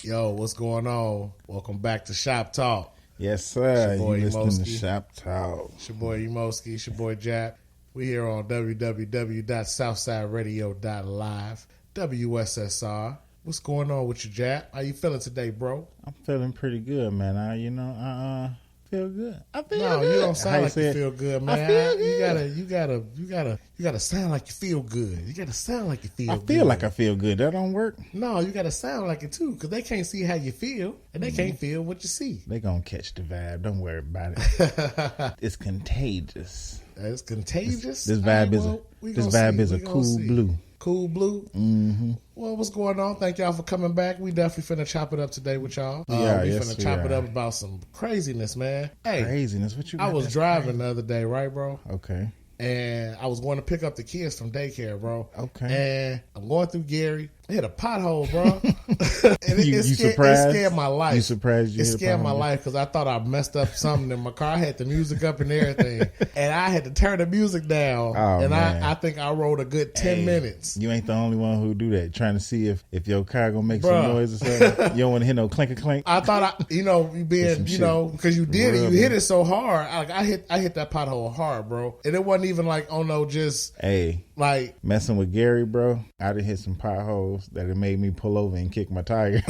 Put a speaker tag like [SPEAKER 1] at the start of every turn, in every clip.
[SPEAKER 1] Yo, what's going on? Welcome back to Shop Talk.
[SPEAKER 2] Yes, sir.
[SPEAKER 1] You
[SPEAKER 2] listening to Shop Talk.
[SPEAKER 1] It's your boy Emoeski. It's your boy Jap. We here on www.southsideradio.live. WSSR. What's going on with you, Jap? How you feeling today, bro?
[SPEAKER 2] I'm feeling pretty good, man. I feel good. I feel
[SPEAKER 1] no,
[SPEAKER 2] good.
[SPEAKER 1] You don't sound like you feel good, man.
[SPEAKER 2] I feel good.
[SPEAKER 1] You gotta sound like you feel good. You gotta sound like you feel good.
[SPEAKER 2] I feel like I feel good. That don't work.
[SPEAKER 1] No, you gotta sound like it too, because they can't see how you feel, and they can't feel what you see.
[SPEAKER 2] They gonna catch the vibe. Don't worry about it. It's contagious.
[SPEAKER 1] It's contagious.
[SPEAKER 2] This vibe is a cool blue.
[SPEAKER 1] Cool blue.
[SPEAKER 2] Mm-hmm.
[SPEAKER 1] Well, what's going on? Thank y'all for coming back. We definitely finna chop it up today with y'all. We finna chop it up about some craziness, man. Hey,
[SPEAKER 2] craziness. What you?
[SPEAKER 1] I was driving the other day, right, bro?
[SPEAKER 2] Okay.
[SPEAKER 1] And I was going to pick up the kids from daycare, bro.
[SPEAKER 2] Okay.
[SPEAKER 1] And I'm going through Gary. I hit a pothole, bro. And
[SPEAKER 2] you surprised?
[SPEAKER 1] It scared my life.
[SPEAKER 2] You surprised?
[SPEAKER 1] It scared my life because I thought I messed up something in my car. I had the music up and everything, and I had to turn the music down.
[SPEAKER 2] Oh,
[SPEAKER 1] and
[SPEAKER 2] man.
[SPEAKER 1] I think I rode a good 10 minutes.
[SPEAKER 2] You ain't the only one who do that. Trying to see if your car gonna make some noise or something. You don't want to hear no clink clink.
[SPEAKER 1] I thought because you did it, you hit it so hard. I hit that pothole hard, bro. And it wasn't even like like
[SPEAKER 2] messing with Gary, bro. I done hit some potholes that it made me pull over and kick my tire.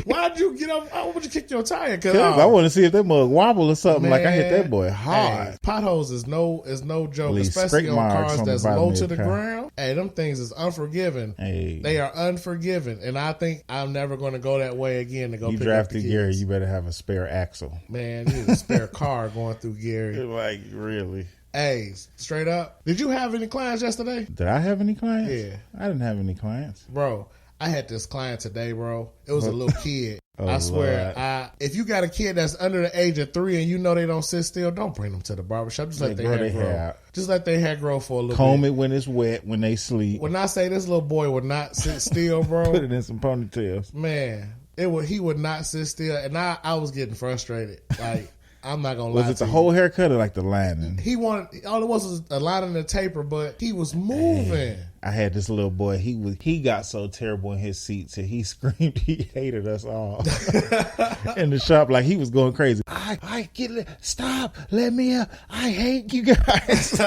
[SPEAKER 1] Why'd you get up? Why would you kick your tire? Because
[SPEAKER 2] I want to see if that mug wobble or something.
[SPEAKER 1] Man,
[SPEAKER 2] like I hit that boy hard.
[SPEAKER 1] Hey, potholes is no joke, especially on cars that's low to the ground. Hey, them things is unforgiving.
[SPEAKER 2] Hey.
[SPEAKER 1] They are unforgiving, and I think I'm never going to go that way again to go.
[SPEAKER 2] You
[SPEAKER 1] pick
[SPEAKER 2] drive
[SPEAKER 1] up the
[SPEAKER 2] through
[SPEAKER 1] kids.
[SPEAKER 2] Gary, you better have a spare axle.
[SPEAKER 1] Man, you need a spare car going through Gary.
[SPEAKER 2] Like really.
[SPEAKER 1] Hey, straight up. Did you have any clients yesterday?
[SPEAKER 2] Did I have any clients?
[SPEAKER 1] Yeah.
[SPEAKER 2] I didn't have any clients.
[SPEAKER 1] Bro, I had this client today, bro. It was a little kid.
[SPEAKER 2] Oh,
[SPEAKER 1] I swear,
[SPEAKER 2] Lord.
[SPEAKER 1] if you got a kid that's under the age of 3 and you know they don't sit still, don't bring them to the barbershop. Just let their hair grow. Just let their hair grow for a little bit.
[SPEAKER 2] Comb it when it's wet, when they sleep.
[SPEAKER 1] When I say this little boy would not sit still, bro.
[SPEAKER 2] Put it in some ponytails.
[SPEAKER 1] Man, he would not sit still. And I was getting frustrated. Like, I'm not going to lie to you.
[SPEAKER 2] Was it the whole haircut or like the lining?
[SPEAKER 1] All it was a lining and a taper, but he was moving.
[SPEAKER 2] Hey, I had this little boy. He got so terrible in his seat that he screamed. He hated us all in the shop. Like he was going crazy. I get it. Stop. Let me out. I hate you guys.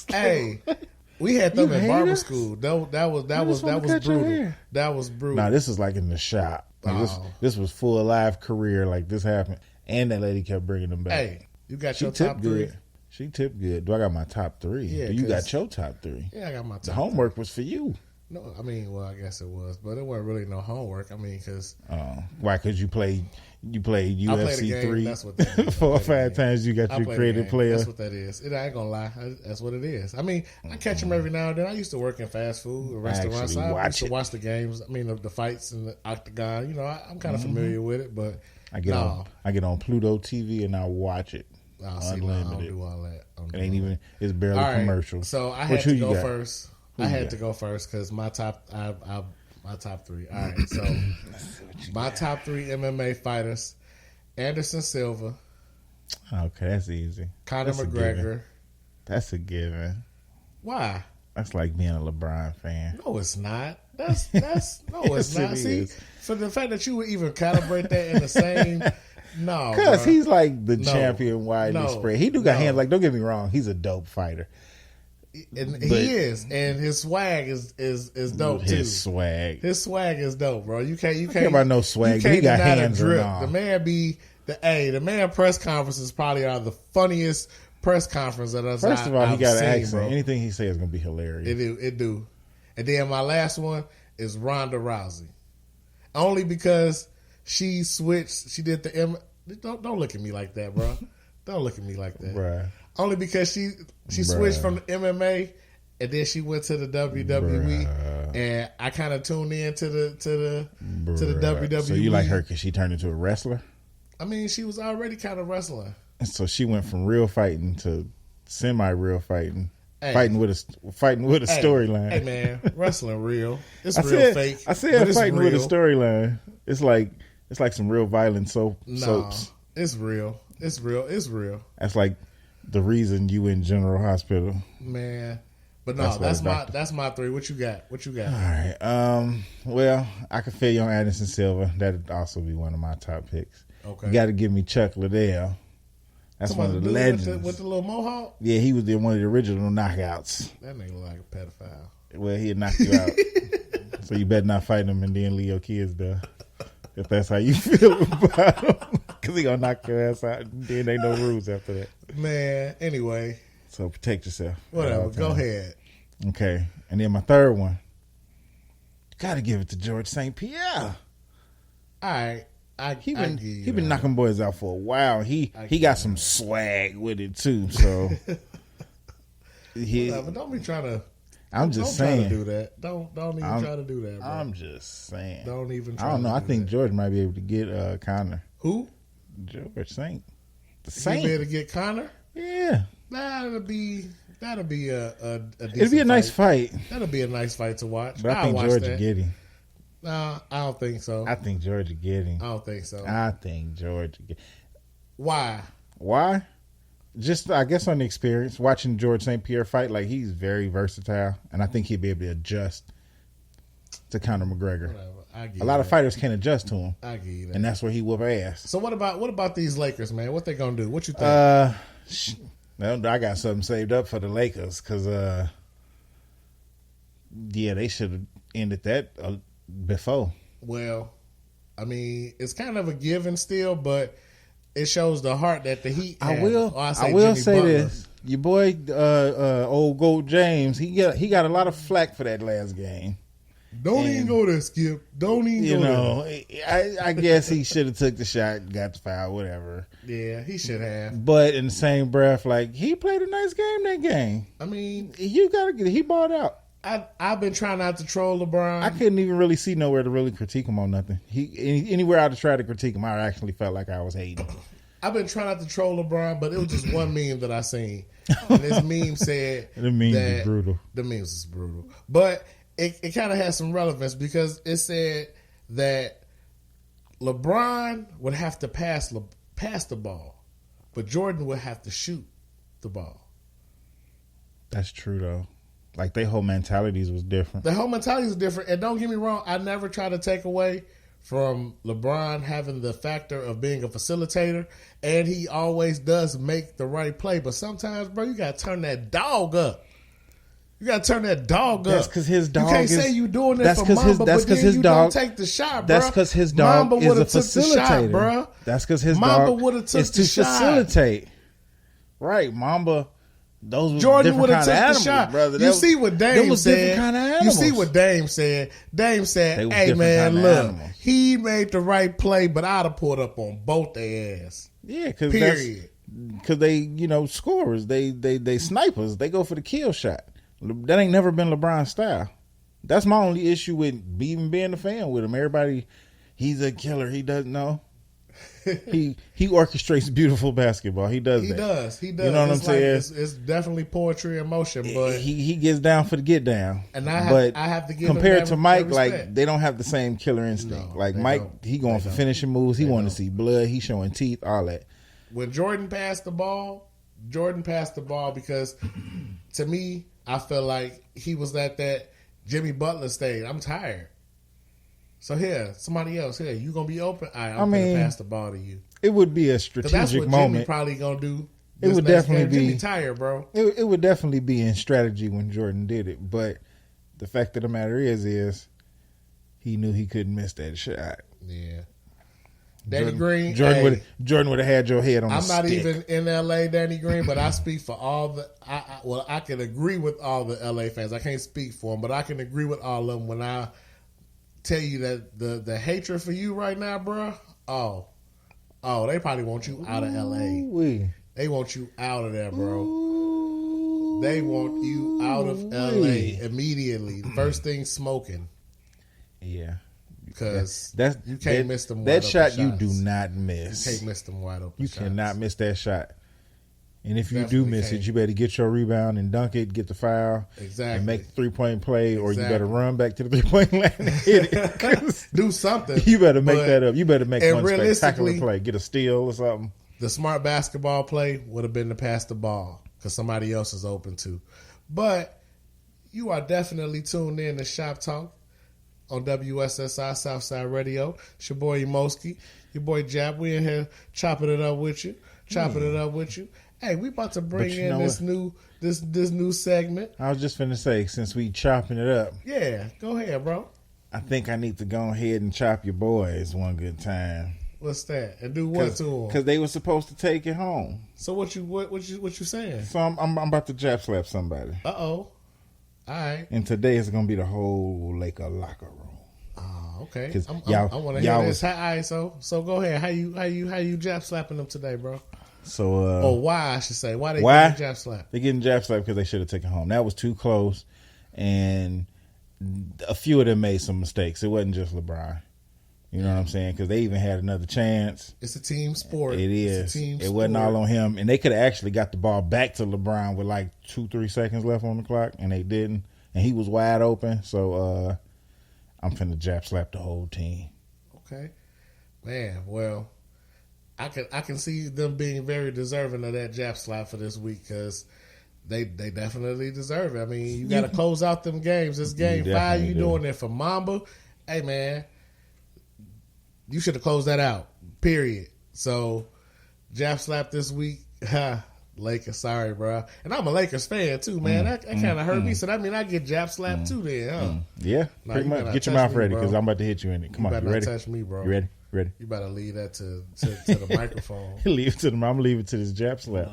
[SPEAKER 1] Hey. We had them in barber school. That was brutal. That was brutal.
[SPEAKER 2] Nah, this is like in the shop. Like this was full live career. Like this happened. And that lady kept bringing them back.
[SPEAKER 1] Hey, you got your top three?
[SPEAKER 2] She tipped good. Do I got my top three?
[SPEAKER 1] Yeah.
[SPEAKER 2] Do you got your top three?
[SPEAKER 1] Yeah, I got my top
[SPEAKER 2] The homework was for you.
[SPEAKER 1] No, I mean, well, I guess it was. But it wasn't really no homework. I mean, because...
[SPEAKER 2] why? Because you played UFC 3
[SPEAKER 1] that's what that is.
[SPEAKER 2] 4 or 5 times. You got your creative player.
[SPEAKER 1] That's what that is. I ain't going to lie. That's what it is. I mean, I catch them every now and then. I used to work in fast food, restaurants. So I used to watch the games. I mean, the fights in the octagon. You know, I'm kind of familiar with it, but... I get
[SPEAKER 2] on Pluto TV and I watch it.
[SPEAKER 1] Unlimited. I don't do all that.
[SPEAKER 2] It's barely commercial.
[SPEAKER 1] So I had to go first. I had to go first because my top three. All right, so my top 3 MMA fighters: Anderson Silva.
[SPEAKER 2] Okay, that's easy.
[SPEAKER 1] Conor McGregor.
[SPEAKER 2] That's a given.
[SPEAKER 1] Why?
[SPEAKER 2] That's like being a LeBron fan.
[SPEAKER 1] No, it's not. That's no, it's not. See, for the fact that you would even calibrate that in the same. No,
[SPEAKER 2] because he's like the champion widely spread. He got hands. Like, don't get me wrong, he's a dope fighter.
[SPEAKER 1] And he is, and his swag is dope too.
[SPEAKER 2] His swag is
[SPEAKER 1] dope, bro. You can't
[SPEAKER 2] about no swag. He got hands or not.
[SPEAKER 1] The man press conferences probably are the funniest press conference that I've seen.
[SPEAKER 2] First of all, he got an accent. Bro. Anything he says is gonna be hilarious.
[SPEAKER 1] It do. And then my last one is Ronda Rousey, only because she switched. She did the Don't look at me like that, bro. Don't look at me like that,
[SPEAKER 2] bruh.
[SPEAKER 1] Only because she switched from the MMA and then she went to the WWE, and I kind of tuned in to the WWE.
[SPEAKER 2] So you like her because she turned into a wrestler?
[SPEAKER 1] I mean, she was already kind of wrestling.
[SPEAKER 2] And so she went from real fighting to semi-real fighting. Hey. Fighting with a storyline.
[SPEAKER 1] Hey man, wrestling real. It's real fake.
[SPEAKER 2] I said fighting with a storyline. It's like some real violent soaps.
[SPEAKER 1] It's real. It's real.
[SPEAKER 2] That's like the reason you in General Hospital.
[SPEAKER 1] Man, But no, that's my three. What you got?
[SPEAKER 2] All right. Well, I can feel you on Anderson Silva. That'd also be one of my top picks. Okay. You got to give me Chuck Liddell. That's one of the legends.
[SPEAKER 1] With the little mohawk?
[SPEAKER 2] Yeah, he was one of the original knockouts.
[SPEAKER 1] That nigga look like a pedophile.
[SPEAKER 2] Well, he'd knock you out. So you better not fight him and then leave your kids there. If that's how you feel about him. Because he going to knock your ass out. And then ain't no rules after that.
[SPEAKER 1] Man, anyway.
[SPEAKER 2] So protect yourself.
[SPEAKER 1] Whatever. Go ahead.
[SPEAKER 2] Okay. And then my third one. Got to give it to George St. Pierre.
[SPEAKER 1] All right.
[SPEAKER 2] He been knocking boys out for a while. He got some swag with it too. So
[SPEAKER 1] whatever. Don't be trying to.
[SPEAKER 2] I'm just saying.
[SPEAKER 1] Try to do that. Don't even try to do that, bro.
[SPEAKER 2] I'm just saying.
[SPEAKER 1] Don't even try.
[SPEAKER 2] I don't know. I think George might be able to get Connor.
[SPEAKER 1] Who?
[SPEAKER 2] George Saint.
[SPEAKER 1] The Saint. You be able to get Connor?
[SPEAKER 2] Yeah.
[SPEAKER 1] That'll be a
[SPEAKER 2] It'll be a nice fight.
[SPEAKER 1] That'll be a nice fight to watch.
[SPEAKER 2] But I think George will get him.
[SPEAKER 1] No, I don't think so.
[SPEAKER 2] I think George will get him.
[SPEAKER 1] I don't think so.
[SPEAKER 2] I think George will get.
[SPEAKER 1] Why?
[SPEAKER 2] Just, I guess, on the experience. Watching George St. Pierre fight, like, he's very versatile. And I think he'll be able to adjust to Conor McGregor. A lot of fighters can't adjust to him.
[SPEAKER 1] I get you that.
[SPEAKER 2] And that's where he whoop ass.
[SPEAKER 1] So what about these Lakers, man? What they going to do? What you think?
[SPEAKER 2] I got something saved up for the Lakers. Because, they should have ended that before.
[SPEAKER 1] Well, I mean, it's kind of a given still, but it shows the heart that the Heat have.
[SPEAKER 2] I will say this. Your boy, old Gold James, he got a lot of flack for that last game.
[SPEAKER 1] Don't even go there, Skip. Don't even go
[SPEAKER 2] there. I guess he should have took the shot, got the foul, whatever.
[SPEAKER 1] Yeah, he should have.
[SPEAKER 2] But in the same breath, like, he played a nice game that game.
[SPEAKER 1] I mean,
[SPEAKER 2] he balled out.
[SPEAKER 1] I've been trying not to troll LeBron.
[SPEAKER 2] I couldn't even really see nowhere to really critique him on nothing. Anywhere I tried to critique him, I actually felt like I was hating.
[SPEAKER 1] I've been trying not to troll LeBron, but it was just one meme that I seen. And this meme said
[SPEAKER 2] the meme is brutal.
[SPEAKER 1] The memes is brutal. But it kind of has some relevance because it said that LeBron would have to pass the ball, but Jordan would have to shoot the ball.
[SPEAKER 2] That's true, though. Like, their whole mentalities was different.
[SPEAKER 1] The whole mentality is different. And don't get me wrong, I never try to take away from LeBron having the factor of being a facilitator. And he always does make the right play. But sometimes, bro, you got to turn that dog up. You got to turn that dog up.
[SPEAKER 2] That's because his dog
[SPEAKER 1] You can't say you doing it for Mamba, but then you don't take the shot, bro.
[SPEAKER 2] That's because his dog is a facilitator.
[SPEAKER 1] Bro.
[SPEAKER 2] That's because his
[SPEAKER 1] Mamba
[SPEAKER 2] dog
[SPEAKER 1] would have took
[SPEAKER 2] is
[SPEAKER 1] the
[SPEAKER 2] to
[SPEAKER 1] shot.
[SPEAKER 2] Facilitate. Right, Mamba. Those were
[SPEAKER 1] Jordan would have took
[SPEAKER 2] animals,
[SPEAKER 1] the shot.
[SPEAKER 2] Brother.
[SPEAKER 1] You see what Dame said.
[SPEAKER 2] Kind of
[SPEAKER 1] you see what Dame said. Dame said, "Hey man, look, he made the right play, but I'd have pulled up on both their ass."
[SPEAKER 2] Yeah, because they scorers. They snipers. They go for the kill shot. That ain't never been LeBron's style. That's my only issue with even being a fan with him. Everybody, he's a killer. He doesn't know. he orchestrates beautiful basketball. He does.
[SPEAKER 1] He does.
[SPEAKER 2] You know what I'm saying?
[SPEAKER 1] It's definitely poetry in motion. But
[SPEAKER 2] he gets down for the get down.
[SPEAKER 1] And I have to give
[SPEAKER 2] compared
[SPEAKER 1] him
[SPEAKER 2] to Mike, like, they don't have the same killer instinct.
[SPEAKER 1] No,
[SPEAKER 2] like Mike, he going for finishing moves. He want to see blood. He showing teeth. All that.
[SPEAKER 1] When Jordan passed the ball because to me, I felt like he was at that Jimmy Butler stage. I'm tired. So here, somebody else here. You gonna be open? I'm gonna pass the ball to you.
[SPEAKER 2] It would be a strategic
[SPEAKER 1] that's what
[SPEAKER 2] moment.
[SPEAKER 1] Jimmy probably gonna do.
[SPEAKER 2] It would definitely be.
[SPEAKER 1] Jimmy tired, bro.
[SPEAKER 2] It would definitely be in strategy when Jordan did it. But the fact of the matter is he knew he couldn't miss that shot.
[SPEAKER 1] Yeah. Danny Green.
[SPEAKER 2] Jordan would have had your head on.
[SPEAKER 1] I'm not
[SPEAKER 2] stick.
[SPEAKER 1] even in LA, Danny Green, but I speak for all the. I can agree with all the LA fans. I can't speak for them, but I can agree with all of them when I tell you that the hatred for you right now, bro. Oh, they probably want you out of LA. They want you out of there, bro. They want you out of LA immediately. First thing smoking.
[SPEAKER 2] Yeah.
[SPEAKER 1] Because you can't miss them wide
[SPEAKER 2] that
[SPEAKER 1] open
[SPEAKER 2] shot.
[SPEAKER 1] shots.
[SPEAKER 2] You do not miss.
[SPEAKER 1] You can't miss them wide open
[SPEAKER 2] You
[SPEAKER 1] shots.
[SPEAKER 2] cannot miss that shot. And if you
[SPEAKER 1] Definitely
[SPEAKER 2] do miss
[SPEAKER 1] can't.
[SPEAKER 2] it, you better get your rebound and dunk it, get the foul,
[SPEAKER 1] Exactly,
[SPEAKER 2] and make the 3-point play, or you better run back to the 3-point line and hit it.
[SPEAKER 1] Do something.
[SPEAKER 2] You better make that up. You better make one
[SPEAKER 1] realistically,
[SPEAKER 2] spectacular play, get a steal or something.
[SPEAKER 1] The smart basketball play would have been to pass the ball because somebody else is open too. But You are definitely tuned in to Shop Talk on WSSI Southside Radio. It's your boy Emoeski, your boy Jap. We in here chopping it up with you. Hey, we about to bring in this new segment.
[SPEAKER 2] I was just finna say, since we chopping it up.
[SPEAKER 1] Yeah, go ahead, bro.
[SPEAKER 2] I think I need to go ahead and chop your boys one good time.
[SPEAKER 1] What's that? And do what to them?
[SPEAKER 2] Because they were supposed to take it home.
[SPEAKER 1] So what you saying?
[SPEAKER 2] So I'm about to Jap slap somebody.
[SPEAKER 1] All right.
[SPEAKER 2] And today is gonna be the whole Laker locker room.
[SPEAKER 1] Oh, okay.
[SPEAKER 2] I
[SPEAKER 1] want to hear this. All right, so go ahead. How you Jap slapping them today, bro?
[SPEAKER 2] So
[SPEAKER 1] why I should say why getting Jap slapped?
[SPEAKER 2] They getting Jap slapped because they should have taken home. That was too close, and a few of them made some mistakes. It wasn't just LeBron. You know what I'm saying? Because they even had another chance.
[SPEAKER 1] It's a team sport.
[SPEAKER 2] It is.
[SPEAKER 1] It's a team sport.
[SPEAKER 2] It wasn't all on him. And they could have actually got the ball back to LeBron with like 2-3 seconds left on the clock, and they didn't. And he was wide open. So I'm finna Jap slap the whole team.
[SPEAKER 1] Okay. Man, well, I can see them being very deserving of that Jap slap for this week because they definitely deserve it. I mean, you got to close out them games. This game 5, you doing it for Mamba. Hey, man, you should have closed that out, period. So, Jap slap this week. Lakers, sorry, bro. And I'm a Lakers fan, too, man. That kind of hurt me. So, that means I get Jap slapped, too, then, huh?
[SPEAKER 2] Yeah, pretty much. Get your mouth ready because I'm about to hit you in it. Come on, you ready?
[SPEAKER 1] You better not touch me, bro.
[SPEAKER 2] You ready? Ready?
[SPEAKER 1] You better leave that to the microphone.
[SPEAKER 2] Leave it to them. I'm going to leave it to this Jap slap.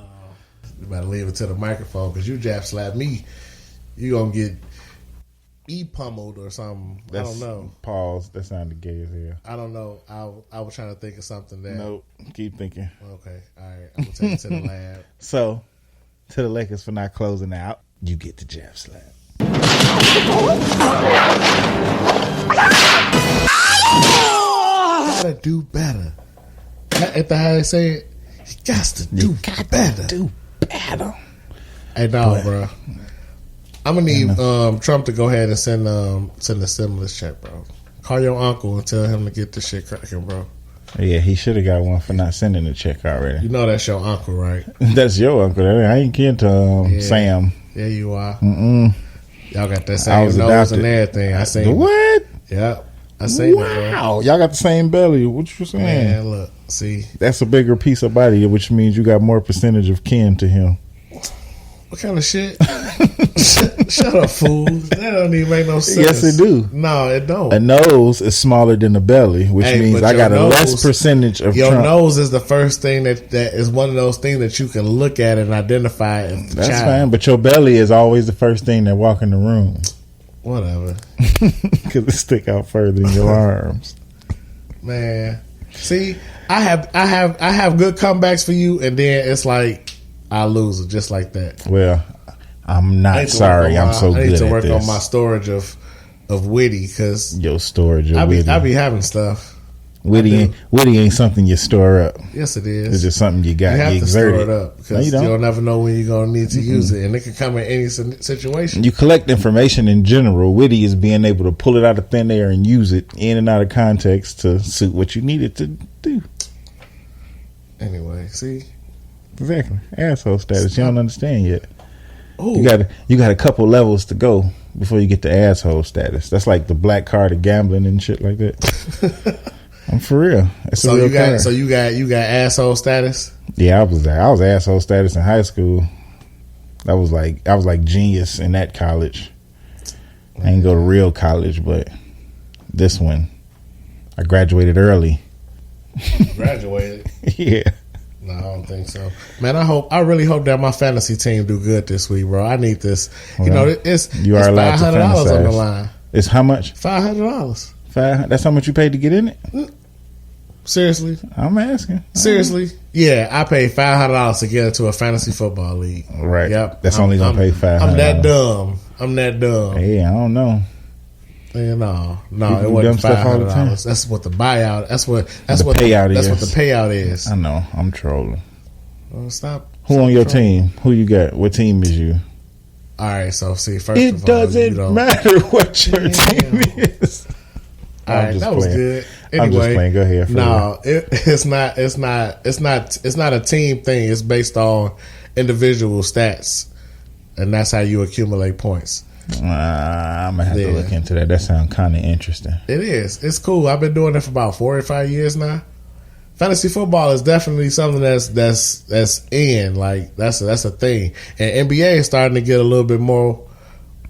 [SPEAKER 1] You better leave it to the microphone because you Jap slap me, you going to get pummeled or something. I don't know.
[SPEAKER 2] Pause. That sounded gay as hell.
[SPEAKER 1] I don't know. I was trying to think of something that.
[SPEAKER 2] Nope. Keep thinking.
[SPEAKER 1] Okay. All right. I'm going to take it to the lab.
[SPEAKER 2] So, to the Lakers for not closing out, you get the Jap slap.
[SPEAKER 1] Gotta do better. At the how they say it, you got to do better.
[SPEAKER 2] Do better.
[SPEAKER 1] Hey, no, bro. I'm gonna need Trump to go ahead and send a stimulus check, bro. Call your uncle and tell him to get this shit cracking, bro.
[SPEAKER 2] Yeah, he should have got one for not sending the check already.
[SPEAKER 1] You know that's your uncle, right?
[SPEAKER 2] That's your uncle. I ain't kin to Sam.
[SPEAKER 1] Yeah, you are.
[SPEAKER 2] Mm-mm.
[SPEAKER 1] Y'all got that same nose and everything. I seen
[SPEAKER 2] what?
[SPEAKER 1] Yep. I seen it, bro.
[SPEAKER 2] Wow, y'all got the same belly. What you saying?
[SPEAKER 1] Man, look, see.
[SPEAKER 2] That's a bigger piece of body, which means you got more percentage of kin to him.
[SPEAKER 1] What kind of shit? Shut up, fool. That don't even make no sense.
[SPEAKER 2] Yes, it do.
[SPEAKER 1] No, it don't.
[SPEAKER 2] A nose is smaller than a belly, which means I got a less percentage of
[SPEAKER 1] your
[SPEAKER 2] Trump.
[SPEAKER 1] Nose is the first thing that is one of those things that you can look at and identify as the
[SPEAKER 2] That's
[SPEAKER 1] child.
[SPEAKER 2] fine, but your belly is always the first thing that walk in the room.
[SPEAKER 1] Whatever.
[SPEAKER 2] Because it stick out further than your arms.
[SPEAKER 1] Man. See, I have good comebacks for you, and then it's like I lose it just like that.
[SPEAKER 2] Well, I'm not sorry. I'm so good at this. I need to work
[SPEAKER 1] on my storage of witty because
[SPEAKER 2] your storage of witty.
[SPEAKER 1] I be having stuff.
[SPEAKER 2] Witty ain't something you store up.
[SPEAKER 1] Yes, it is.
[SPEAKER 2] It's just something you got.
[SPEAKER 1] You have to store it up because
[SPEAKER 2] no,
[SPEAKER 1] you don't never know when you're going to need to use it, and it can come in any situation.
[SPEAKER 2] You collect information in general. Witty is being able to pull it out of thin air and use it in and out of context to suit what you need it to do.
[SPEAKER 1] Anyway, see.
[SPEAKER 2] Exactly. Asshole status. You don't understand yet.
[SPEAKER 1] Ooh.
[SPEAKER 2] You got a couple levels to go before you get to asshole status. That's like the black card of gambling and shit like that. I'm for real.
[SPEAKER 1] So you got asshole status?
[SPEAKER 2] Yeah, I was asshole status in high school. I was like genius in that college. I didn't go to real college, but this one I graduated early.
[SPEAKER 1] Graduated?
[SPEAKER 2] Yeah.
[SPEAKER 1] No, I don't think so. Man, I really hope that my fantasy team do good this week, bro. I need this.
[SPEAKER 2] Well,
[SPEAKER 1] it's
[SPEAKER 2] allowed to
[SPEAKER 1] $500 on the line.
[SPEAKER 2] It's how much?
[SPEAKER 1] $500.
[SPEAKER 2] That's how much you paid to get in it?
[SPEAKER 1] Seriously?
[SPEAKER 2] I'm asking.
[SPEAKER 1] Seriously? Yeah, I paid $500 to get into a fantasy football league.
[SPEAKER 2] Right.
[SPEAKER 1] Yep.
[SPEAKER 2] That's only gonna pay $500.
[SPEAKER 1] I'm that dumb.
[SPEAKER 2] Hey, I don't know.
[SPEAKER 1] Yeah, no, it wasn't $500. That's what the buyout. That's what the payout is.
[SPEAKER 2] I know. I'm trolling.
[SPEAKER 1] Well, stop.
[SPEAKER 2] Who on your team? Who you got? What team is you?
[SPEAKER 1] All right. So see, first
[SPEAKER 2] it
[SPEAKER 1] of all,
[SPEAKER 2] doesn't matter what your team is.
[SPEAKER 1] All right, that was good. Anyway,
[SPEAKER 2] I'm just playing. Go ahead.
[SPEAKER 1] No, it's not. It's not a team thing. It's based on individual stats, and that's how you accumulate points.
[SPEAKER 2] I'm gonna have to look into that. That sounds kind of interesting.
[SPEAKER 1] It is. It's cool. I've been doing it for about 4 or 5 years now. Fantasy football is definitely something that's in, like that's a thing. And NBA is starting to get a little bit more,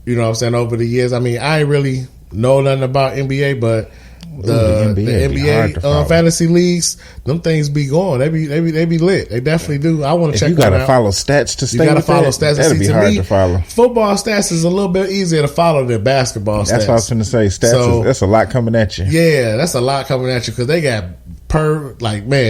[SPEAKER 1] you know what I'm saying, over the years. I mean, I ain't really know nothing about NBA, but the NBA fantasy leagues, them things be going. They be lit. They definitely do. I want to check.
[SPEAKER 2] You gotta follow stats to stay. You gotta
[SPEAKER 1] follow stats.
[SPEAKER 2] That'd be hard to follow.
[SPEAKER 1] Football stats is a little bit easier to follow than basketball stats.
[SPEAKER 2] That's what I was going to say. Stats. That's a lot coming at you.
[SPEAKER 1] Yeah, that's a lot coming at you because they got per
[SPEAKER 2] game.
[SPEAKER 1] Yeah,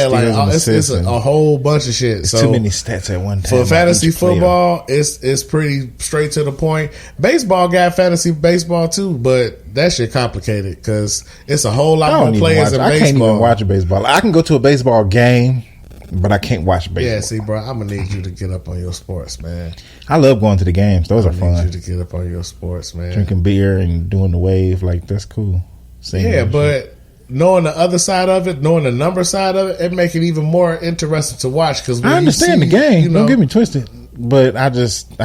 [SPEAKER 1] like it's a whole bunch of shit.
[SPEAKER 2] It's too many stats at one time.
[SPEAKER 1] For fantasy football, it's pretty straight to the point. Baseball got fantasy baseball too, but that shit complicated because it's a whole lot more players in baseball.
[SPEAKER 2] I can't even watch baseball. I can go to a baseball game, but I can't watch baseball.
[SPEAKER 1] Yeah, see, bro, I'm gonna need you to get up on your sports, man.
[SPEAKER 2] I love going to the games. Those are fun.
[SPEAKER 1] I need you to get up on your sports, man.
[SPEAKER 2] Drinking beer and doing the wave, like that's cool.
[SPEAKER 1] Yeah, but knowing the other side of it, knowing the number side of it, it make it even more interesting to watch. Because
[SPEAKER 2] I understand the game. Don't get me twisted, but I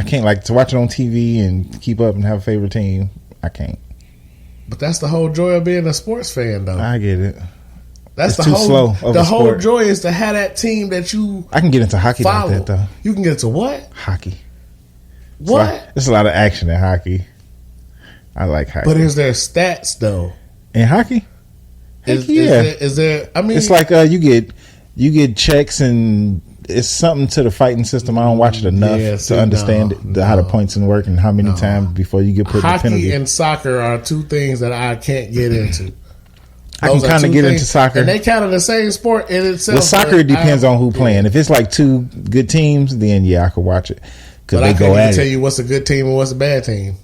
[SPEAKER 2] can't like to watch it on TV and keep up and have a favorite team. I can't.
[SPEAKER 1] But that's the whole joy of being a sports fan, though.
[SPEAKER 2] I get it.
[SPEAKER 1] That's the whole slow. The whole joy is to have that team that you.
[SPEAKER 2] I can get into hockey like that though.
[SPEAKER 1] You can get into what?
[SPEAKER 2] Hockey.
[SPEAKER 1] What?
[SPEAKER 2] There's a lot of action in hockey. I like hockey.
[SPEAKER 1] But is there stats though
[SPEAKER 2] in hockey?
[SPEAKER 1] Is there? I mean,
[SPEAKER 2] it's like you get checks and it's something to the fighting system. I don't watch it enough to understand how the points work and how many times before you get put in the penalty.
[SPEAKER 1] Hockey and soccer are two things that I can't get into.
[SPEAKER 2] I can kind of get into soccer,
[SPEAKER 1] and they kind of the same sport in itself.
[SPEAKER 2] Well, soccer depends on who playing. If it's like two good teams, then I could watch it because
[SPEAKER 1] they go at it. I couldn't tell you what's a good team and what's a bad team.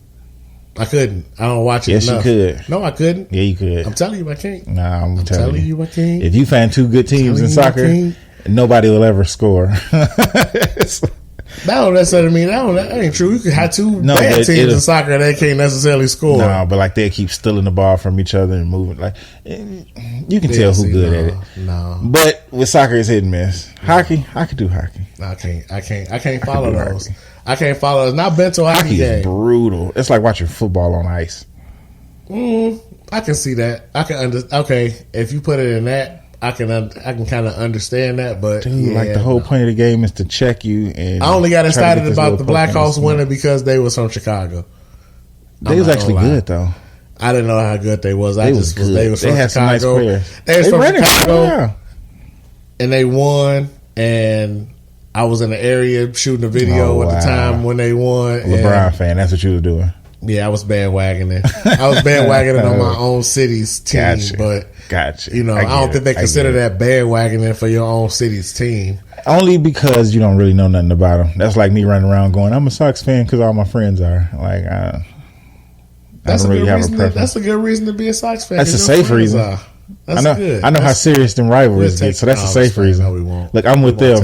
[SPEAKER 1] I couldn't. I don't watch it enough.
[SPEAKER 2] Yes, you could.
[SPEAKER 1] No, I couldn't.
[SPEAKER 2] Yeah, you could.
[SPEAKER 1] I'm telling you, I can't.
[SPEAKER 2] Nah, I'm telling you,
[SPEAKER 1] I can't.
[SPEAKER 2] If you find two good teams in soccer, nobody will ever score.
[SPEAKER 1] That don't necessarily mean that ain't true. You could have two bad teams in soccer and they can't necessarily score.
[SPEAKER 2] No, but like they keep stealing the ball from each other and moving. Like you can tell who's good at it.
[SPEAKER 1] No,
[SPEAKER 2] but with soccer, it's hit and miss. Hockey, I could do hockey.
[SPEAKER 1] I can't follow those. Hockey. I can't follow those. Not been to a hockey game.
[SPEAKER 2] Is brutal. It's like watching football on ice.
[SPEAKER 1] I can see that. I can okay, if you put it in that. I can kind of understand that, but
[SPEAKER 2] like the whole point of the game is to check you. And
[SPEAKER 1] I only got excited about the Blackhawks winning because they was from Chicago.
[SPEAKER 2] They was actually good though.
[SPEAKER 1] I didn't know how good they was. They was from
[SPEAKER 2] had
[SPEAKER 1] Chicago.
[SPEAKER 2] Some nice players.
[SPEAKER 1] They was from Chicago, and they won. And I was in the area shooting a video at the time when they won.
[SPEAKER 2] LeBron fan, that's what you were doing.
[SPEAKER 1] Yeah, I was bandwagoning. I was bandwagoning on my own city's team, but you know, I don't think they consider that bandwagoning for your own city's team.
[SPEAKER 2] Only because you don't really know nothing about them. That's like me running around going, "I'm a Sox fan" because all my friends are. Like, I don't really have a preference.
[SPEAKER 1] That's a good reason to be a Sox fan.
[SPEAKER 2] That's a safe reason. I know how serious them rivalries get, so that's a safe reason.
[SPEAKER 1] No, we won't.
[SPEAKER 2] Look, I'm with them.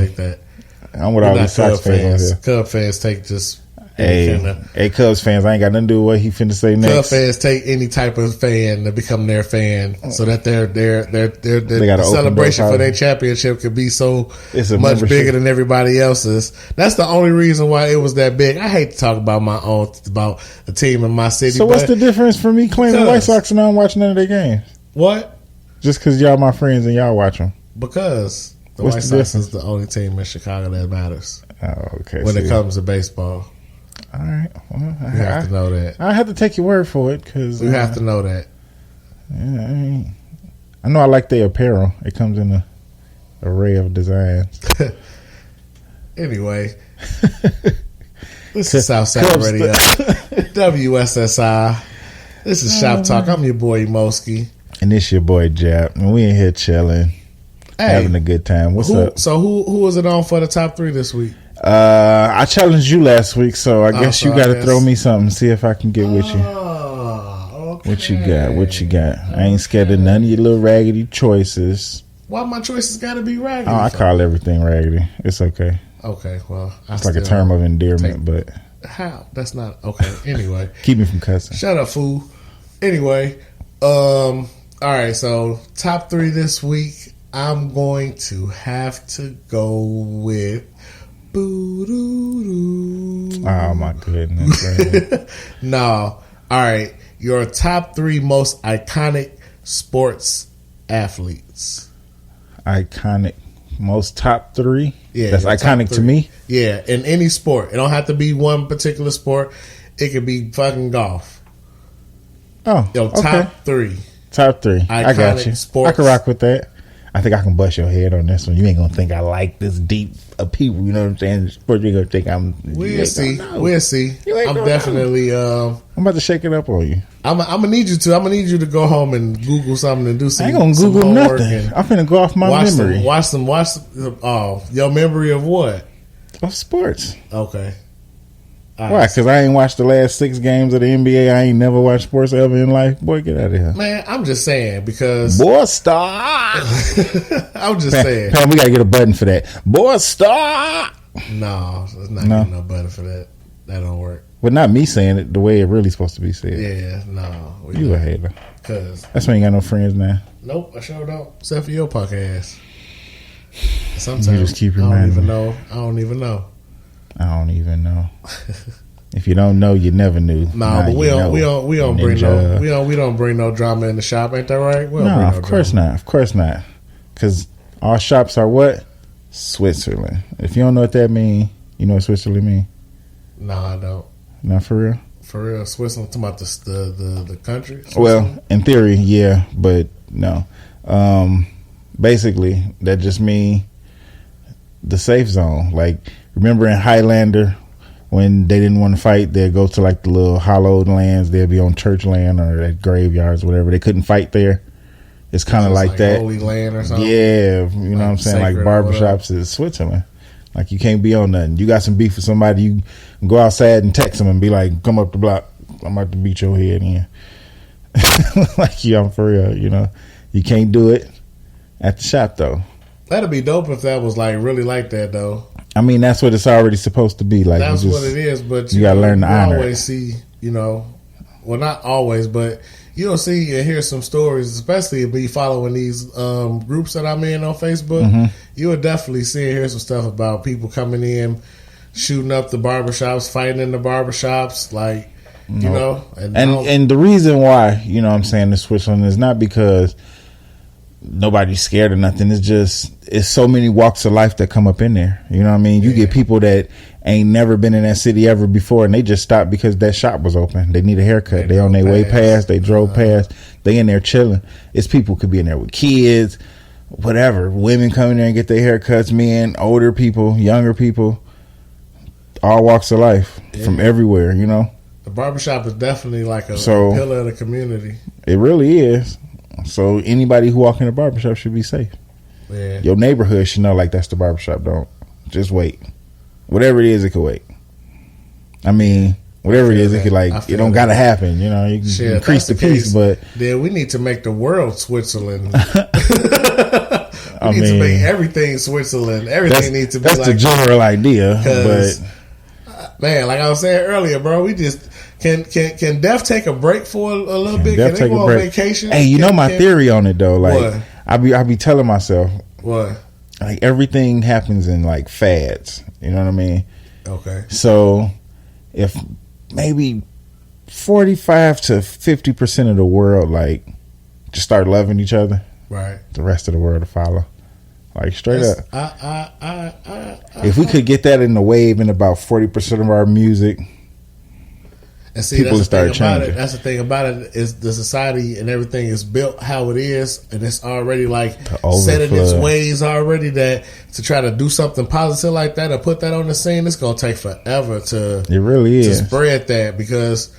[SPEAKER 2] I'm with all these Sox fans.
[SPEAKER 1] Cub fans take just.
[SPEAKER 2] Hey, Cubs fans, I ain't got nothing to do with what he finna say next.
[SPEAKER 1] Cubs fans take any type of fan to become their fan, so that their celebration for their championship could be so much bigger than everybody else's. That's the only reason why it was that big. I hate to talk about about the team in my city.
[SPEAKER 2] So what's the difference for me claiming the White Sox and I don't watch none of their games?
[SPEAKER 1] What?
[SPEAKER 2] Just because y'all my friends and y'all watch them?
[SPEAKER 1] Because the White Sox is the only team in Chicago that matters.
[SPEAKER 2] Oh, okay.
[SPEAKER 1] When it comes to baseball.
[SPEAKER 2] All right. Well,
[SPEAKER 1] you have to know that.
[SPEAKER 2] I have to take your word for it because
[SPEAKER 1] you have to know that.
[SPEAKER 2] Yeah, I know I like their apparel. It comes in an array of designs.
[SPEAKER 1] Anyway, this is Southside Radio, WSSI. This is Shop Talk. I'm your boy Emoeski,
[SPEAKER 2] and this your boy Jap, and we in here chilling, having a good time. What's up?
[SPEAKER 1] So who was it on for the top 3 this week?
[SPEAKER 2] I challenged you last week, so I guess you got to throw me something. See if I can get with you.
[SPEAKER 1] Okay.
[SPEAKER 2] What you got? I ain't scared of none of your little raggedy choices.
[SPEAKER 1] Why my choices got to be raggedy?
[SPEAKER 2] Oh, I call everything raggedy. It's okay.
[SPEAKER 1] Okay, well,
[SPEAKER 2] it's like a term of endearment, but
[SPEAKER 1] how? That's not okay. Anyway,
[SPEAKER 2] keep me from cussing.
[SPEAKER 1] Shut up, fool. Anyway, all right. So top 3 this week. I'm going to have to go with
[SPEAKER 2] Oh my goodness.
[SPEAKER 1] No. All right. Your top 3 most iconic sports athletes.
[SPEAKER 2] Iconic. Most top 3?
[SPEAKER 1] Yeah.
[SPEAKER 2] That's iconic to me?
[SPEAKER 1] Yeah. In any sport. It don't have to be one particular sport. It could be fucking golf.
[SPEAKER 2] Oh.
[SPEAKER 1] Your top 3.
[SPEAKER 2] Top 3.
[SPEAKER 1] Iconic
[SPEAKER 2] I got you.
[SPEAKER 1] Sports.
[SPEAKER 2] I can rock with that. I think I can bust your head on this one. You ain't gonna think I like this deep of people. You know what I'm saying? Sport, you gonna think I'm.
[SPEAKER 1] We'll see. We'll see.
[SPEAKER 2] I'm
[SPEAKER 1] definitely.
[SPEAKER 2] I'm about to shake it up on you.
[SPEAKER 1] I'm gonna need you to. I'm gonna need you to go home and Google something and do some.
[SPEAKER 2] I ain't gonna Google nothing. I'm finna go off my memory.
[SPEAKER 1] Watch your memory of what?
[SPEAKER 2] Of sports.
[SPEAKER 1] Okay.
[SPEAKER 2] Why? Because I ain't watched the last 6 games of the NBA. I ain't never watched sports ever in life. Boy, get out of here.
[SPEAKER 1] Man, I'm just saying because...
[SPEAKER 2] Boy, stop!
[SPEAKER 1] I'm just saying.
[SPEAKER 2] Pam, we got to get a button for that. Boy, stop!
[SPEAKER 1] No, there's not getting no button for that. That don't work.
[SPEAKER 2] Well, not me saying it the way it really supposed to be said.
[SPEAKER 1] Yeah, no.
[SPEAKER 2] You a hater.
[SPEAKER 1] Cause
[SPEAKER 2] that's why you ain't got no friends now.
[SPEAKER 1] Nope, I sure don't. Except for your punk ass. Sometimes
[SPEAKER 2] you just keep
[SPEAKER 1] I don't even know. I don't even know. If you don't know, you never knew. Nah, but we don't bring no drama in the shop. Ain't that right?
[SPEAKER 2] No, of course not. Of course not. Because our shops are what? Switzerland. If you don't know what that means, you know what Switzerland mean?
[SPEAKER 1] No, I don't.
[SPEAKER 2] Not for real?
[SPEAKER 1] For real, Switzerland. Talking about the country.
[SPEAKER 2] Well, in theory, yeah, but no. Basically, that just means the safe zone. Like, remember in Highlander, when they didn't want to fight, they'd go to like the little hollowed lands. They'd be on church land or at graveyards, or whatever. They couldn't fight there. It's kind of like that.
[SPEAKER 1] Holy land or something.
[SPEAKER 2] Yeah, you know what I'm saying? Like barbershops is Switzerland. Like you can't be on nothing. You got some beef with somebody, you can go outside and text them and be like, come up the block. I'm about to beat your head in. Like, yeah, I'm for real, you know. You can't do it at the shop, though.
[SPEAKER 1] That'd be dope if that was like really like that, though.
[SPEAKER 2] I mean, that's what it's already supposed to be. Like
[SPEAKER 1] that's what it is, but
[SPEAKER 2] you gotta learn to honor.
[SPEAKER 1] You always see, you know, well, not always, but you'll see and hear some stories, especially if you following these groups that I'm in on Facebook. Mm-hmm. You will definitely see and hear some stuff about people coming in, shooting up the barbershops, fighting in the barbershops, like, you know.
[SPEAKER 2] And the reason why, you know what I'm saying, the Switzerland is not because nobody's scared or nothing. It's just, it's so many walks of life that come up in there. You know what I mean? You get people that ain't never been in that city ever before, and they just stopped because that shop was open. They need a haircut. They on their way past. They drove past. They in there chilling. It's people could be in there with kids, whatever. Women come in there and get their haircuts. Men, older people, younger people, all walks of life from everywhere. You know,
[SPEAKER 1] the barbershop is definitely like a pillar of the community.
[SPEAKER 2] It really is. So anybody who walk in the barbershop should be safe.
[SPEAKER 1] Yeah.
[SPEAKER 2] Your neighborhood should know, like, that's the barbershop. Don't just wait. Whatever it is, it could wait. I mean, whatever it is, it could, like, it don't gotta happen. You know, you can increase the peace, but
[SPEAKER 1] then we need to make the world Switzerland. We need to make everything Switzerland. Everything needs to be
[SPEAKER 2] that's
[SPEAKER 1] like
[SPEAKER 2] the general idea. But
[SPEAKER 1] man, like I was saying earlier, bro, we just can Def take a break for a little bit?
[SPEAKER 2] Can
[SPEAKER 1] they go on vacation?
[SPEAKER 2] Hey, you know my theory on it though. Like I be telling myself,
[SPEAKER 1] what?
[SPEAKER 2] Like everything happens in like fads. You know what I mean?
[SPEAKER 1] Okay.
[SPEAKER 2] So if maybe 45 to 50% of the world like just start loving each other,
[SPEAKER 1] right?
[SPEAKER 2] The rest of the world to follow. Like straight up. If we could get that in the wave in about 40% of our music,
[SPEAKER 1] and see, people start changing. That's the thing about it is the society and everything is built how it is, and it's already like set in its ways already. That to try to do something positive like that or put that on the scene, it's gonna take forever to.
[SPEAKER 2] It really is
[SPEAKER 1] to spread that because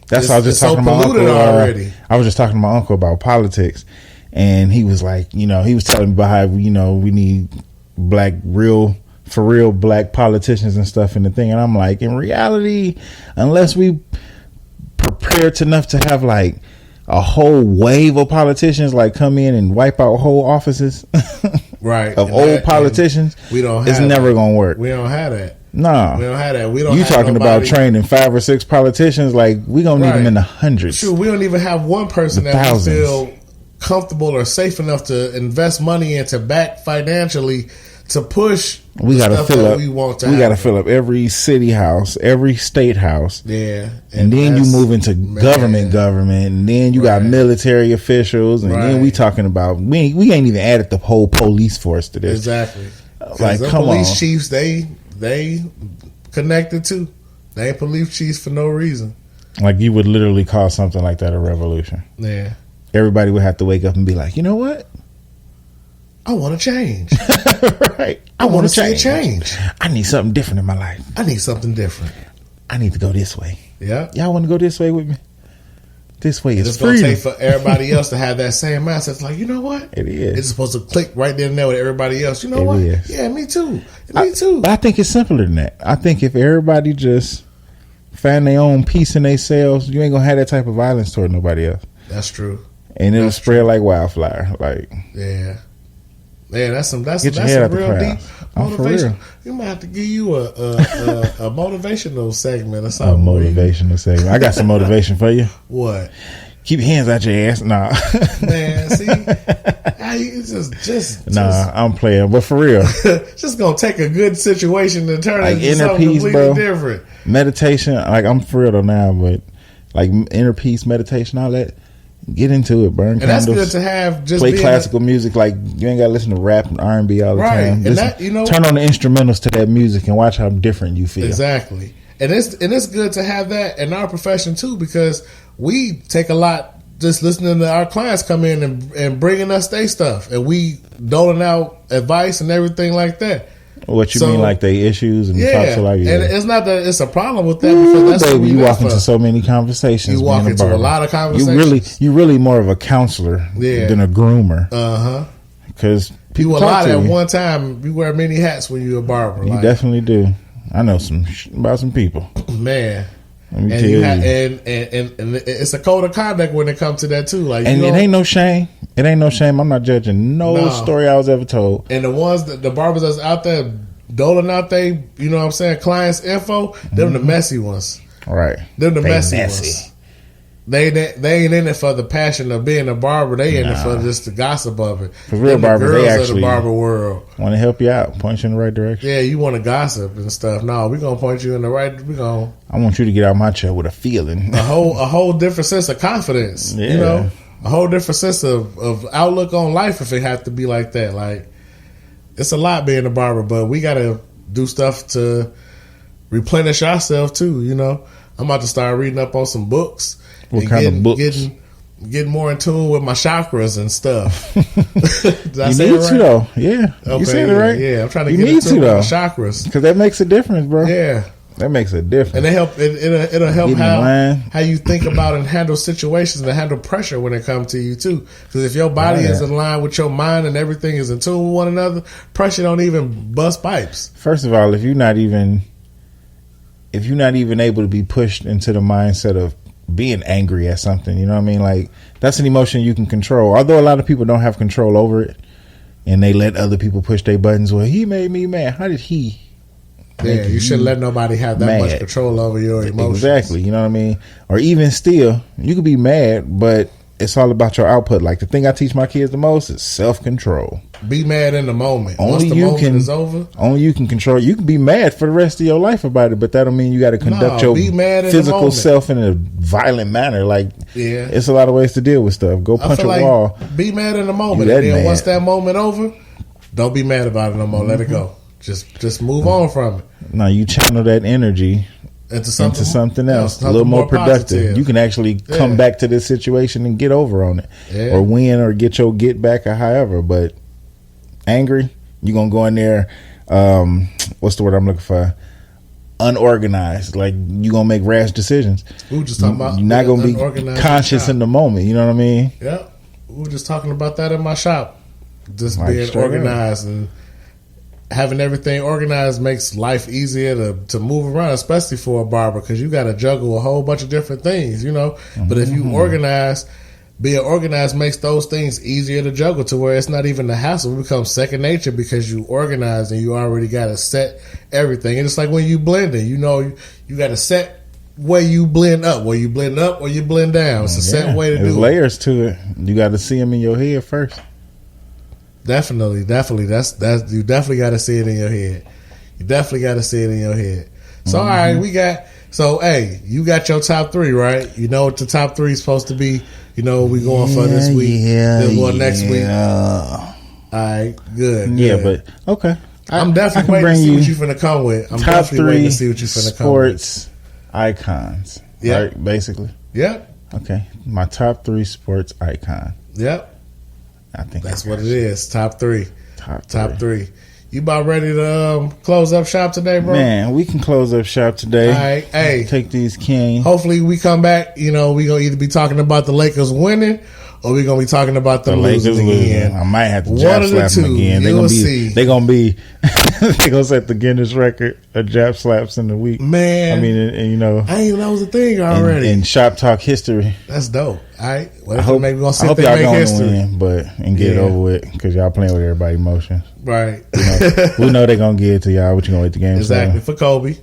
[SPEAKER 2] that's what I was just talking to my uncle already. I was just talking to my uncle about politics. And he was like, you know, he was telling me about how, you know, we need black, real black politicians and stuff in the thing. And I'm like, in reality, unless we prepared enough to have like a whole wave of politicians like come in and wipe out whole offices
[SPEAKER 1] right
[SPEAKER 2] of old politicians,
[SPEAKER 1] we don't have
[SPEAKER 2] it's never going to work.
[SPEAKER 1] We don't have that.
[SPEAKER 2] No,
[SPEAKER 1] we don't have that. We don't.
[SPEAKER 2] You talking about training 5 or 6 politicians? Like we gonna need them in the hundreds.
[SPEAKER 1] Sure, we don't even have one person that we feel comfortable or safe enough to invest money into back financially to push.
[SPEAKER 2] We got to fill up.
[SPEAKER 1] We
[SPEAKER 2] got to fill up every city house, every state house.
[SPEAKER 1] Yeah,
[SPEAKER 2] and then you move into government, and then you got military officials, and then we talking about we ain't even added the whole police force to this.
[SPEAKER 1] Exactly.
[SPEAKER 2] Like, come
[SPEAKER 1] police
[SPEAKER 2] on,
[SPEAKER 1] chiefs they connected too. They ain't police chiefs for no reason.
[SPEAKER 2] Like, you would literally call something like that a revolution.
[SPEAKER 1] Yeah,
[SPEAKER 2] everybody would have to wake up and be like, you know what?
[SPEAKER 1] I want to change.
[SPEAKER 2] Right.
[SPEAKER 1] I want to see a change.
[SPEAKER 2] I need something different in my life.
[SPEAKER 1] I need something different.
[SPEAKER 2] I need to go this way.
[SPEAKER 1] Yeah.
[SPEAKER 2] Y'all want to go this way with me? This way is
[SPEAKER 1] freedom. It's going to take for everybody else to have that same mindset. It's like, you know what?
[SPEAKER 2] It is.
[SPEAKER 1] It's supposed to click right there and there with everybody else. You know what?
[SPEAKER 2] Is.
[SPEAKER 1] Yeah, me too. Me too.
[SPEAKER 2] But I think it's simpler than that. I think if everybody just find their own peace in themselves, you ain't going to have that type of violence toward nobody else.
[SPEAKER 1] That's true.
[SPEAKER 2] And it'll spread like wildfire. Like,
[SPEAKER 1] yeah. Man, that's some real deep
[SPEAKER 2] motivation.
[SPEAKER 1] You might have to give you a motivational segment or something.
[SPEAKER 2] A motivational segment. I got some motivation for you.
[SPEAKER 1] What?
[SPEAKER 2] Keep your hands out your ass. Nah.
[SPEAKER 1] Man, see? Just
[SPEAKER 2] nah, I'm playing. But for real.
[SPEAKER 1] Just gonna take a good situation and turn
[SPEAKER 2] like
[SPEAKER 1] it into something completely different.
[SPEAKER 2] Meditation, like, I'm for real though now, but like inner peace, meditation, all that. Get into it, burn candles.
[SPEAKER 1] And that's good to have. Just
[SPEAKER 2] play classical music. Like, you ain't gotta listen to rap and R&B all the time.
[SPEAKER 1] And that,
[SPEAKER 2] turn on the instrumentals to that music and watch how different you feel.
[SPEAKER 1] Exactly. And it's good to have that in our profession too, because we take a lot just listening to our clients come in and bringing us their stuff, and we doling out advice and everything like that.
[SPEAKER 2] What you mean, like they issues and
[SPEAKER 1] talk
[SPEAKER 2] to like,
[SPEAKER 1] and it's not that it's a problem with that, because that's
[SPEAKER 2] baby, you walk into so many conversations.
[SPEAKER 1] You walk into a lot of conversations.
[SPEAKER 2] You really more of a counselor than a groomer. Because
[SPEAKER 1] you a lot at one time. You wear many hats when you're a barber.
[SPEAKER 2] You definitely do. I know about some people,
[SPEAKER 1] man. And it's a code of conduct when it comes to that too. Like,
[SPEAKER 2] and it ain't no shame. It ain't no shame. I'm not judging no story I was ever told.
[SPEAKER 1] And the ones that the barbers that's out there doling out they, you know what I'm saying, clients' info, them the messy ones.
[SPEAKER 2] Right.
[SPEAKER 1] Them the messy ones. They ain't in it for the passion of being a barber. They in it for just the gossip of it.
[SPEAKER 2] For real barbers, they actually
[SPEAKER 1] the barber world
[SPEAKER 2] want to help you out, point you in the right direction.
[SPEAKER 1] Yeah, you want to gossip and stuff. No, we're gonna point you in the right.
[SPEAKER 2] I want you to get out my chair with a feeling,
[SPEAKER 1] a whole different sense of confidence.
[SPEAKER 2] Yeah.
[SPEAKER 1] You know, a whole different sense of outlook on life. If it have to be like that, like, it's a lot being a barber, but we got to do stuff to replenish ourselves too. You know, I'm about to start reading up on some books.
[SPEAKER 2] What kind of books?
[SPEAKER 1] Getting more in tune with my chakras and stuff. Did I
[SPEAKER 2] say it right? Though. Yeah.
[SPEAKER 1] Okay,
[SPEAKER 2] you said it right.
[SPEAKER 1] Yeah, I'm trying to get in tune with my chakras.
[SPEAKER 2] Because that makes a difference, bro.
[SPEAKER 1] Yeah.
[SPEAKER 2] That makes a difference.
[SPEAKER 1] And it'll help how you think about and handle situations and handle pressure when it comes to you too. Because if your body is in line with your mind and everything is in tune with one another, pressure don't even bust pipes.
[SPEAKER 2] First of all, if you're not even able to be pushed into the mindset of being angry at something, you know what I mean? Like, that's an emotion you can control. Although a lot of people don't have control over it, and they let other people push their buttons. Well, he made me mad. How did he?
[SPEAKER 1] Yeah, you shouldn't let nobody have that much control over your emotions.
[SPEAKER 2] Exactly, you know what I mean? Or even still, you could be mad, but it's all about your output. Like, the thing I teach my kids the most is self-control.
[SPEAKER 1] Be mad in the moment. Once the moment is over,
[SPEAKER 2] only you can control. You can be mad for the rest of your life about it, but that don't mean you got to conduct your physical self in a violent manner. Like, it's a lot of ways to deal with stuff. Go punch a wall.
[SPEAKER 1] Be mad in the moment, and then once that moment over, don't be mad about it no more. Let it go. Just move on from it.
[SPEAKER 2] No, you channel that energy into something else, a little more productive. Positive. You can actually come back to this situation and get over on it, or win, or get your get back, or however. But angry, you're gonna go in there. What's the word I'm looking for? Unorganized. Like, you're gonna make rash decisions.
[SPEAKER 1] We were just talking about
[SPEAKER 2] you're not gonna be conscious in the moment. You know what I mean?
[SPEAKER 1] Yeah, we were just talking about that in my shop. Just being organized and having everything organized makes life easier to move around, especially for a barber, because you got to juggle a whole bunch of different things, you know. But if you being organized makes those things easier to juggle, to where it's not even the hassle. It becomes second nature because you organize and you already got to set everything. And it's like when you blending, you know, you got to set where you blend up, or you blend down. It's a set way to do it.
[SPEAKER 2] There's layers to it. You got to see them in your head first.
[SPEAKER 1] Definitely. That's you definitely got to see it in your head. So all right, we got. So hey, you got your top 3, right? You know what the top 3 is supposed to be. You know what we going for this week. Then one next week. All right, good.
[SPEAKER 2] Yeah, but okay.
[SPEAKER 1] I'm definitely waiting to see what you finna come with. I'm
[SPEAKER 2] top
[SPEAKER 1] definitely waiting to see what you finna come with.
[SPEAKER 2] Sports icons. Yep. Right, basically.
[SPEAKER 1] Yep.
[SPEAKER 2] Okay. My top 3 sports icon.
[SPEAKER 1] Yep.
[SPEAKER 2] I think
[SPEAKER 1] that's what it is. Top 3.
[SPEAKER 2] Top 3.
[SPEAKER 1] You about ready to close up shop today, bro?
[SPEAKER 2] Man, we can close up shop today.
[SPEAKER 1] All right. Hey.
[SPEAKER 2] Take these King.
[SPEAKER 1] Hopefully we come back, we going to either be talking about the Lakers winning or we're going to be talking about the Lakers again.
[SPEAKER 2] I might have to Jap slap them again. They're going to they're going to set the Guinness record of Jap slaps in the week.
[SPEAKER 1] Man.
[SPEAKER 2] I mean, and
[SPEAKER 1] I didn't know that was a thing already.
[SPEAKER 2] In ShopTalk history.
[SPEAKER 1] That's dope. All right.
[SPEAKER 2] I hope y'all going to win, and get it over with because y'all playing with everybody's emotions.
[SPEAKER 1] Right.
[SPEAKER 2] We know they're going to give it to y'all. What you going to wait the game
[SPEAKER 1] exactly. For Kobe.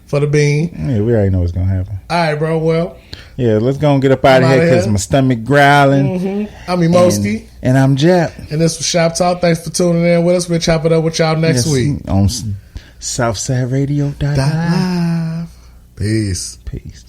[SPEAKER 1] For the bean.
[SPEAKER 2] Yeah, we already know what's going to happen.
[SPEAKER 1] All right, bro. Well.
[SPEAKER 2] Yeah, let's go and get up out of here because my stomach growling.
[SPEAKER 1] Mm-hmm. I'm Emoeski.
[SPEAKER 2] And I'm Jap.
[SPEAKER 1] And this was Shop Talk. Thanks for tuning in with us. We'll chop it up with y'all next week.
[SPEAKER 2] On SouthsideRadio.live.
[SPEAKER 1] Peace.
[SPEAKER 2] Peace.